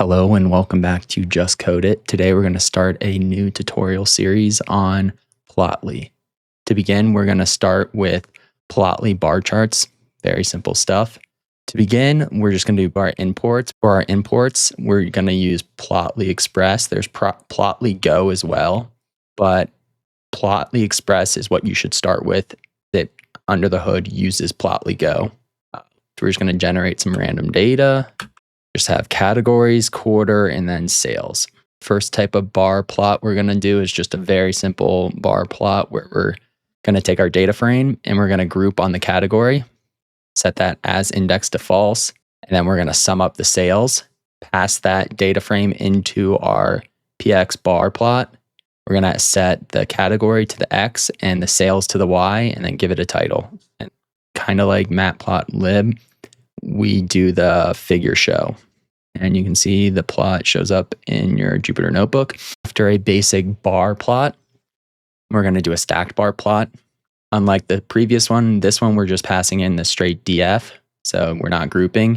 Hello and welcome back to Just Code It. Today we're going to start a new tutorial series on Plotly. To begin, we're going to start with Plotly bar charts. Very simple stuff. To begin, we're just going to do our imports. For our imports, we're going to use Plotly Express. There's Plotly Go as well, but Plotly Express is what you should start with that under the hood uses Plotly Go. We're just going to generate some random data. Just have categories, quarter, and then sales. First type of bar plot we're going to do is just a very simple bar plot where we're going to take our data frame and we're going to group on the category, set that as index to false, and then we're going to sum up the sales, pass that data frame into our PX bar plot. We're going to set the category to the X and the sales to the Y, and then give it a title. And kind of like matplotlib, we do the figure show. And you can see the plot shows up in your Jupyter notebook. After a basic bar plot, we're going to do a stacked bar plot. Unlike the previous one, this one we're just passing in the straight DF, so we're not grouping.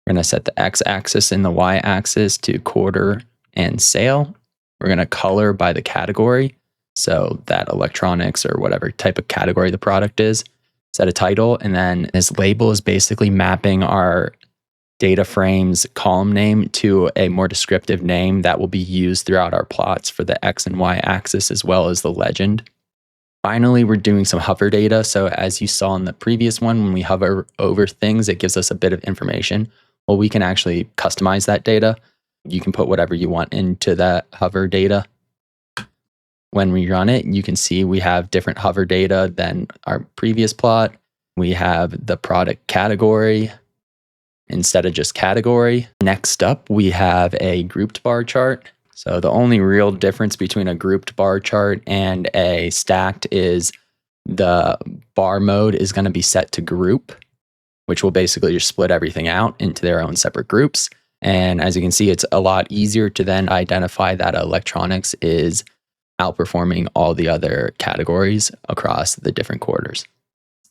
We're going to set the X-axis and the Y-axis to quarter and sale. We're going to color by the category, so that electronics or whatever type of category the product is. Set a title, and then this label is basically mapping our data frame's column name to a more descriptive name that will be used throughout our plots for the X and Y axis as well as the legend. Finally, we're doing some hover data. So as you saw in the previous one, when we hover over things, it gives us a bit of information. Well, we can actually customize that data. You can put whatever you want into that hover data. When we run it, you can see we have different hover data than our previous plot. We have the product category instead of just category. Next up, we have a grouped bar chart. So the only real difference between a grouped bar chart and a stacked is the bar mode is going to be set to group, which will basically just split everything out into their own separate groups. And as you can see, it's a lot easier to then identify that electronics is outperforming all the other categories across the different quarters.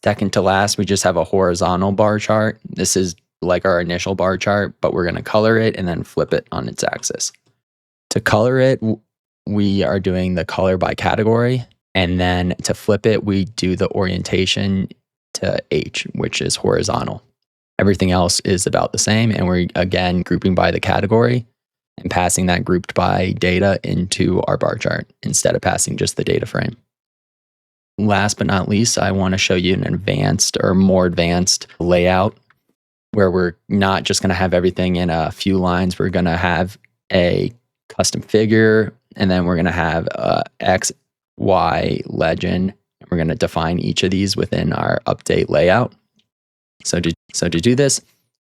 Second to last, we just have a horizontal bar chart. This is like our initial bar chart, but we're going to color it and then flip it on its axis. To color it, we are doing the color by category. And then to flip it, we do the orientation to H, which is horizontal. Everything else is about the same. And we're again grouping by the category and passing that grouped by data into our bar chart instead of passing just the data frame. Last but not least, I want to show you an advanced or more advanced layout where we're not just going to have everything in a few lines. We're going to have a custom figure, and then we're going to have a X, Y legend. We're going to define each of these within our update layout. So to do this,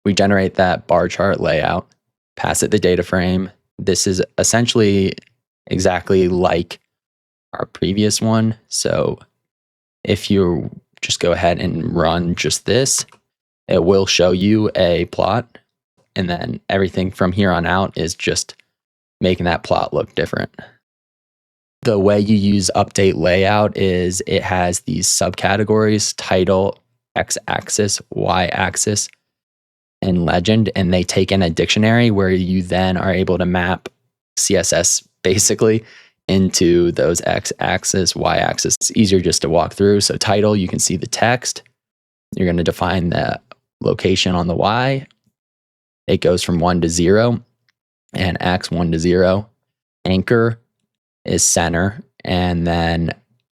we generate that bar chart layout, pass it the data frame. This is essentially exactly like our previous one. So if you just go ahead and run just this, it will show you a plot. And then everything from here on out is just making that plot look different. The way you use update layout is it has these subcategories: title, X-axis, Y-axis, and legend, and they take in a dictionary where you then are able to map CSS basically into those X-axis, Y-axis. It's easier just to walk through. So title, you can see the text. You're going to define the location on the Y. It goes from 1 to 0, and X 1 to 0. Anchor is center, and then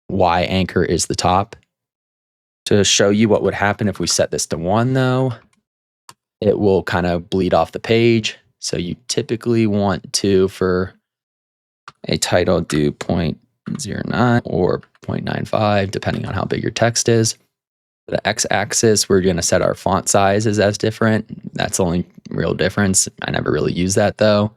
Y anchor is the top. To show you what would happen if we set this to 1 though, it will kind of bleed off the page. So you typically want to, for a title, do 0.09 or 0.95, depending on how big your text is. The X-axis, we're going to set our font sizes as different. That's the only real difference. I never really use that though.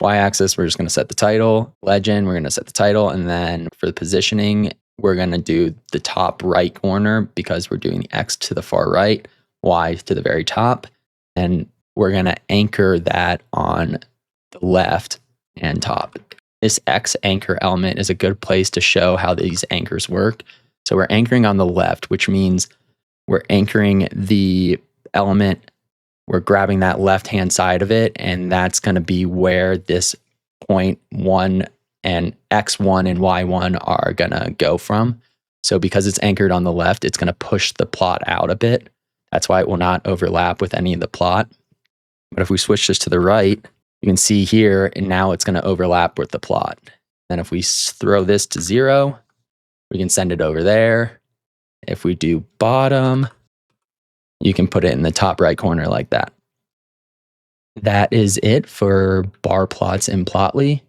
Y-axis, we're just going to set the title. Legend, we're going to set the title. And then for the positioning, we're going to do the top right corner because we're doing X to the far right, Y to the very top. And we're going to anchor that on the left and top. This X anchor element is a good place to show how these anchors work. So we're anchoring on the left, which means we're anchoring the element we're grabbing that left-hand side of it, and that's going to be where this point 1 and x1 and y1 are going to go from. So because it's anchored on the left, it's going to push the plot out a bit. That's why it will not overlap with any of the plot. But if we switch this to the right, you can see here, and now it's going to overlap with the plot. Then if we throw this to 0, we can send it over there. If we do bottom, you can put it in the top right corner like that. That is it for bar plots in Plotly.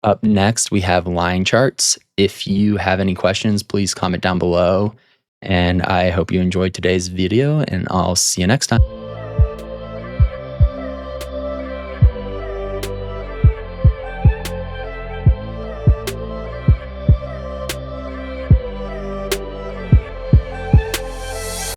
Up next, we have line charts. If you have any questions, please comment down below. And I hope you enjoyed today's video, and I'll see you next time.